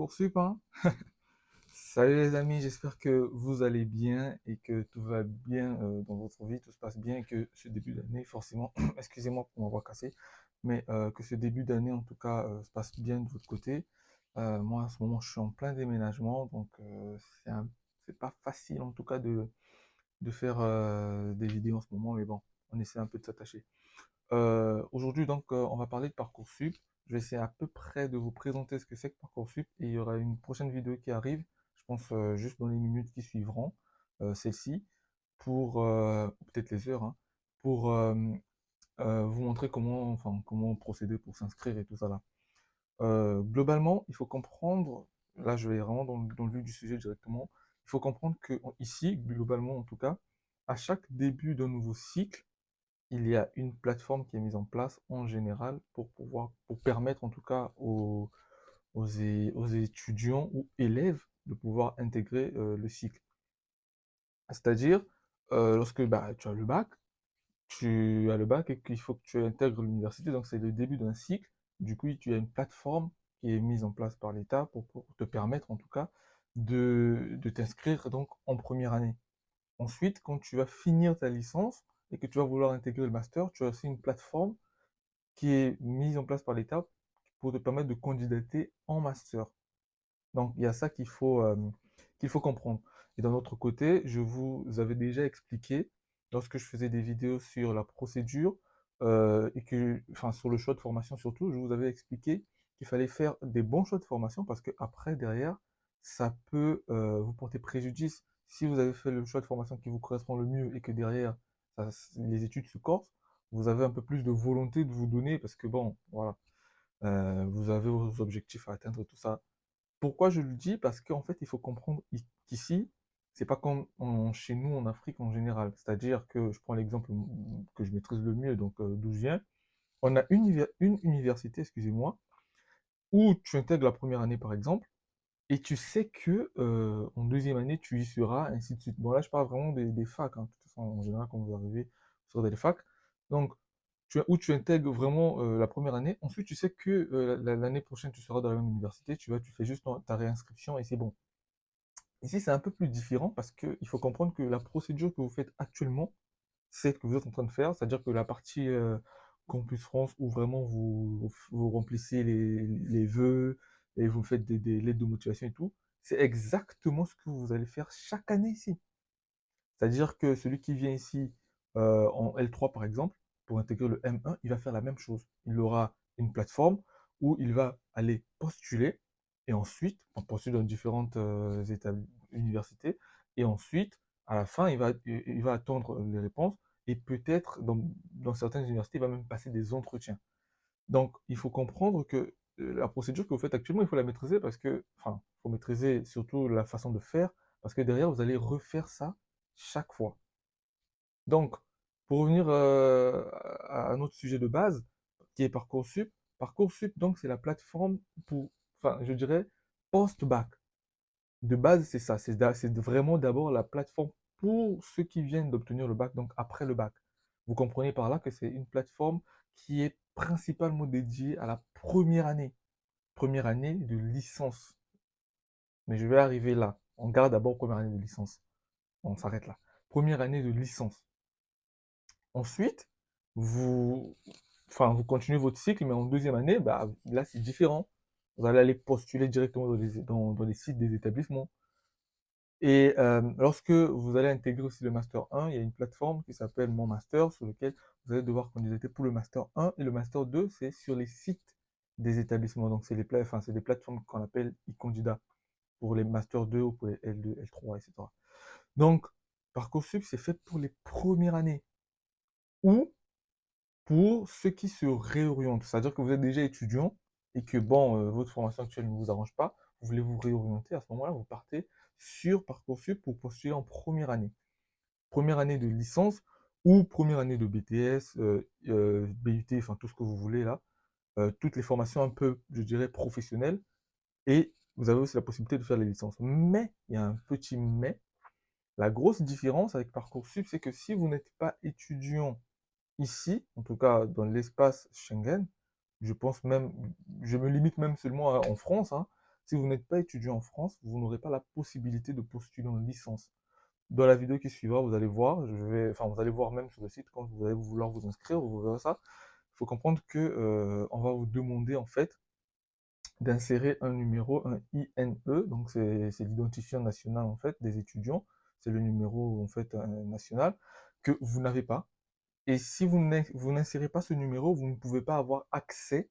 Parcoursup, hein? Salut les amis, j'espère que vous allez bien et que tout va bien dans votre vie, tout se passe bien et que ce début d'année, forcément, excusez-moi pour m'avoir cassé, mais que ce début d'année, en tout cas, se passe bien de votre côté. Moi, en ce moment, je suis en plein déménagement, donc c'est pas facile, en tout cas, de faire des vidéos en ce moment, mais bon, on essaie un peu de s'attacher. Aujourd'hui, donc, on va parler de Parcoursup. Je vais essayer à peu près de vous présenter ce que c'est que Parcoursup et il y aura une prochaine vidéo qui arrive, je pense juste dans les minutes qui suivront, celle-ci, pour, ou peut-être les heures, hein, pour vous montrer comment procéder pour s'inscrire et tout ça là. Globalement, il faut comprendre, là je vais vraiment dans le vif du sujet directement, il faut comprendre que ici, globalement en tout cas, à chaque début d'un nouveau cycle, il y a une plateforme qui est mise en place en général pour permettre en tout cas aux étudiants ou élèves de pouvoir intégrer le cycle. C'est-à-dire, lorsque bah, tu as le bac et qu'il faut que tu intègres l'université, donc c'est le début d'un cycle. Du coup, tu as une plateforme qui est mise en place par l'État pour te permettre en tout cas de t'inscrire donc en première année. Ensuite, quand tu vas finir ta licence et que tu vas vouloir intégrer le master, tu as aussi une plateforme qui est mise en place par l'État pour te permettre de candidater en master. Donc, il y a ça qu'il faut comprendre. Et d'un autre côté, je vous avais déjà expliqué, lorsque je faisais des vidéos sur la procédure, enfin, sur le choix de formation surtout, je vous avais expliqué qu'il fallait faire des bons choix de formation parce que après, derrière, ça peut vous porter préjudice. Si vous avez fait le choix de formation qui vous correspond le mieux et que derrière, les études se corsent, vous avez un peu plus de volonté de vous donner parce que bon, voilà, vous avez vos objectifs à atteindre, tout ça. Pourquoi je le dis? Parce qu'en fait, il faut comprendre qu'ici, c'est pas comme chez nous en Afrique en général. C'est-à-dire que je prends l'exemple que je maîtrise le mieux, donc d'où je viens. On a une université, excusez-moi, où tu intègres la première année par exemple, et tu sais que en deuxième année, tu y seras, ainsi de suite. Bon, là, je parle vraiment des facs, hein. De toute façon, en général, quand vous arrivez sur des facs. Donc, où tu intègres vraiment la première année. Ensuite, tu sais que l'année prochaine, tu seras dans la même université. Tu fais juste ta réinscription et c'est bon. Ici, c'est un peu plus différent parce qu'il faut comprendre que la procédure que vous faites actuellement, c'est ce que vous êtes en train de faire. C'est-à-dire que la partie Campus France, où vraiment vous remplissez les vœux et vous faites des lettres de motivation et tout, c'est exactement ce que vous allez faire chaque année ici. C'est-à-dire que celui qui vient ici en L3 par exemple, pour intégrer le M1, il va faire la même chose. Il aura une plateforme où il va aller postuler et ensuite, on postule dans différentes universités et ensuite, à la fin, il va attendre les réponses et peut-être dans certaines universités, il va même passer des entretiens. Donc, il faut comprendre que la procédure que vous faites actuellement, il faut la maîtriser parce que, enfin, il faut maîtriser surtout la façon de faire parce que derrière, vous allez refaire ça chaque fois. Donc, pour revenir à notre sujet de base, qui est Parcoursup, Parcoursup, donc, c'est la plateforme pour, enfin, je dirais, post-bac. De base, c'est ça, c'est vraiment d'abord la plateforme pour ceux qui viennent d'obtenir le bac, donc après le bac. Vous comprenez par là que c'est une plateforme qui est principalement dédiée à la première année de licence. Mais je vais arriver là. On garde d'abord première année de licence. On s'arrête là. Première année de licence. Ensuite, vous, vous continuez votre cycle, mais en deuxième année, bah, là, c'est différent. Vous allez aller postuler directement dans les sites des établissements. Et lorsque vous allez intégrer aussi le Master 1, il y a une plateforme qui s'appelle Mon Master, sur lequel vous allez devoir candidater pour le Master 1. Et le Master 2, c'est sur les sites des établissements. Donc, c'est des plateformes qu'on appelle e-candidats pour les Master 2 ou pour les L2, L3, etc. Donc, Parcoursup, c'est fait pour les premières années ou pour ceux qui se réorientent. C'est-à-dire que vous êtes déjà étudiant et que, bon, votre formation actuelle ne vous arrange pas, vous voulez vous réorienter. À ce moment-là, vous partez sur Parcoursup pour postuler en première année. Première année de licence ou première année de BTS, BUT, enfin tout ce que vous voulez là. Toutes les formations un peu, je dirais, professionnelles. Et vous avez aussi la possibilité de faire les licences. Mais, il y a un petit mais. La grosse différence avec Parcoursup, c'est que si vous n'êtes pas étudiant ici, en tout cas dans l'espace Schengen, je pense même, je me limite même seulement en France, hein, Si vous n'êtes pas étudiant en France, vous n'aurez pas la possibilité de postuler en licence. Dans la vidéo qui suivra, vous allez voir, vous allez voir même sur le site quand vous allez vouloir vous inscrire, vous verrez ça. Il faut comprendre que on va vous demander en fait d'insérer un numéro, un INE, donc c'est l'identifiant national en fait des étudiants, c'est le numéro en fait national que vous n'avez pas. Et si vous n'insérez pas ce numéro, vous ne pouvez pas avoir accès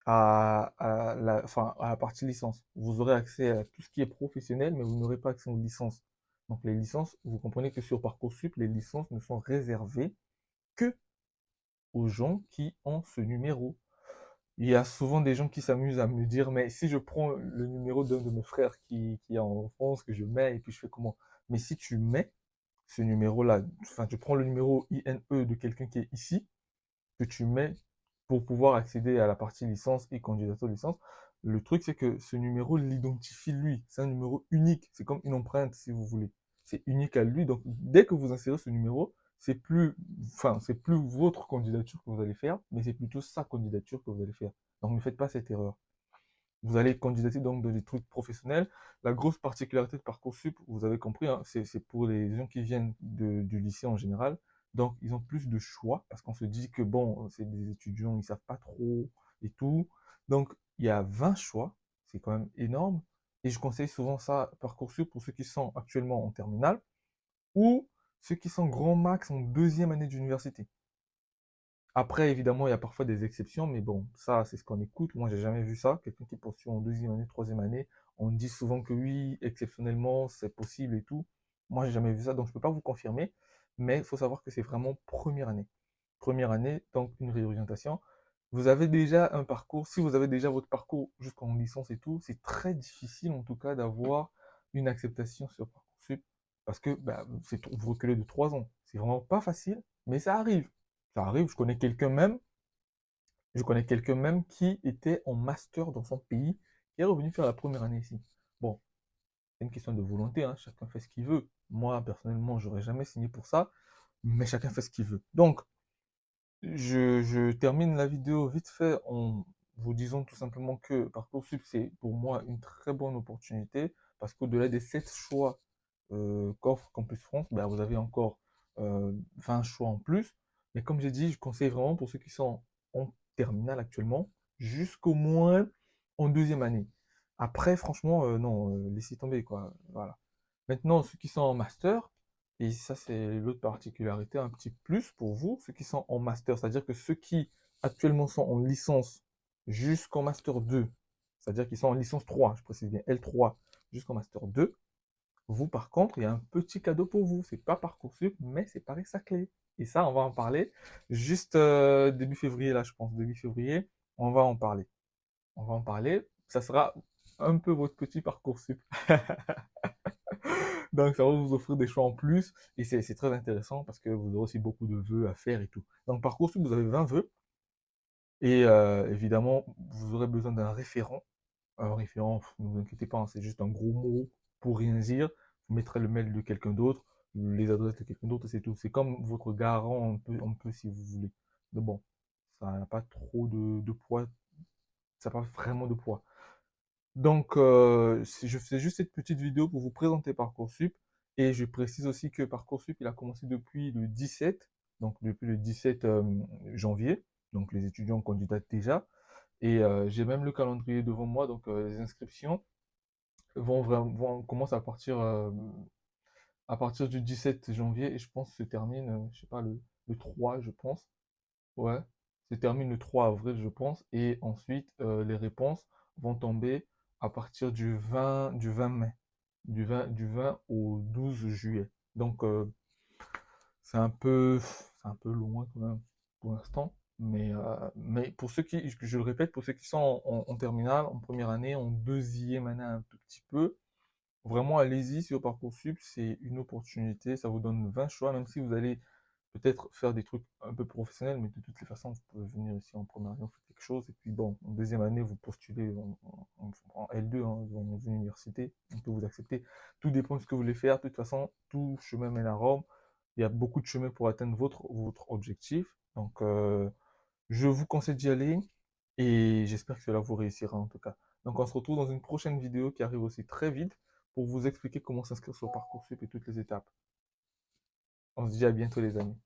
à la partie licence. Vous aurez accès à tout ce qui est professionnel, mais vous n'aurez pas accès aux licences. Donc les licences, vous comprenez que sur Parcoursup, les licences ne sont réservées que aux gens qui ont ce numéro. Il y a souvent des gens qui s'amusent à me dire, mais si je prends le numéro d'un de mes frères qui est en France, que je mets, et puis je fais comment? Mais si tu mets ce numéro-là, enfin, tu prends le numéro INE de quelqu'un qui est ici, que tu mets pour pouvoir accéder à la partie licence et candidature licence, le truc, c'est que ce numéro l'identifie lui. C'est un numéro unique. C'est comme une empreinte, si vous voulez. C'est unique à lui. Donc, dès que vous insérez ce numéro, c'est plus votre candidature que vous allez faire, mais c'est plutôt sa candidature que vous allez faire. Donc, ne faites pas cette erreur. Vous allez candidater donc dans des trucs professionnels. La grosse particularité de Parcoursup, vous avez compris, hein, c'est pour les gens qui viennent du lycée en général. Donc, ils ont plus de choix parce qu'on se dit que bon, c'est des étudiants, ils savent pas trop et tout. Donc, il y a 20 choix, c'est quand même énorme. Et je conseille souvent ça, Parcoursup, pour ceux qui sont actuellement en terminale ou ceux qui sont grand max en deuxième année d'université. Après, évidemment, il y a parfois des exceptions, mais bon, ça, c'est ce qu'on écoute. Moi, j'ai jamais vu ça. Quelqu'un qui poursuit en deuxième année, troisième année, on dit souvent que oui, exceptionnellement, c'est possible et tout. Moi, j'ai jamais vu ça, donc je peux pas vous confirmer. Mais il faut savoir que c'est vraiment première année. Première année, donc une réorientation. Vous avez déjà un parcours. Si vous avez déjà votre parcours jusqu'en licence et tout, c'est très difficile, en tout cas, d'avoir une acceptation sur Parcoursup parce que bah, vous reculez de 3 ans. C'est vraiment pas facile, mais ça arrive. Ça arrive, je connais quelqu'un même qui était en master dans son pays, qui est revenu faire la première année ici. Bon, c'est une question de volonté, hein, chacun fait ce qu'il veut. Moi, personnellement, j'aurais jamais signé pour ça, mais chacun fait ce qu'il veut. Donc, je termine la vidéo vite fait en vous disant tout simplement que Parcoursup, c'est pour moi une très bonne opportunité, parce qu'au-delà des 7 choix qu'offre Campus France, bah, vous avez encore 20 choix en plus. Mais comme j'ai dit, je conseille vraiment pour ceux qui sont en terminale actuellement, jusqu'au moins en deuxième année. Après, franchement, non, laissez tomber, quoi. Voilà. Maintenant, ceux qui sont en master, et ça c'est l'autre particularité, un petit plus pour vous, ceux qui sont en master, c'est-à-dire que ceux qui actuellement sont en licence jusqu'en master 2, c'est-à-dire qu'ils sont en licence 3, je précise bien L3 jusqu'en master 2, vous, par contre, il y a un petit cadeau pour vous. C'est pas Parcoursup, mais c'est Paris Saclay. Et ça, on va en parler juste début février, là, je pense. Début février, on va en parler. On va en parler. Ça sera un peu votre petit Parcoursup. Donc, ça va vous offrir des choix en plus. Et c'est très intéressant parce que vous aurez aussi beaucoup de vœux à faire et tout. Donc, Parcoursup, vous avez 20 vœux. Et évidemment, vous aurez besoin d'un référent. Un référent, ne vous inquiétez pas, hein, c'est juste un gros mot pour rien dire. Vous mettrez le mail de quelqu'un d'autre, les adresses de quelqu'un d'autre, c'est tout. C'est comme votre garant, un peu si vous voulez. Mais bon, ça n'a pas trop de poids, ça n'a pas vraiment de poids. Donc, je fais juste cette petite vidéo pour vous présenter Parcoursup. Et je précise aussi que Parcoursup, il a commencé depuis le 17, donc depuis le 17 janvier. Donc, les étudiants candidatent déjà. Et j'ai même le calendrier devant moi, donc les inscriptions vont commencer à partir du 17 janvier et je pense se termine, je sais pas, le 3, je pense. Ouais, se termine le 3 avril, je pense. Et ensuite, les réponses vont tomber à partir du 20 mai, du 20 au 12 juillet. Donc, c'est un peu loin quand même pour l'instant. Mais pour ceux qui, je le répète, pour ceux qui sont en terminale, en première année, en deuxième année un tout petit peu, vraiment allez-y sur Parcoursup, c'est une opportunité, ça vous donne 20 choix, même si vous allez peut-être faire des trucs un peu professionnels, mais de toutes les façons, vous pouvez venir ici en première année, vous faites quelque chose, et puis bon, en deuxième année, vous postulez en L2, hein, dans une université, on peut vous accepter. Tout dépend de ce que vous voulez faire, de toute façon, tout chemin mène à Rome, il y a beaucoup de chemins pour atteindre votre objectif, donc je vous conseille d'y aller, et j'espère que cela vous réussira en tout cas. Donc on se retrouve dans une prochaine vidéo qui arrive aussi très vite pour vous expliquer comment s'inscrire sur Parcoursup et toutes les étapes. On se dit à bientôt les amis.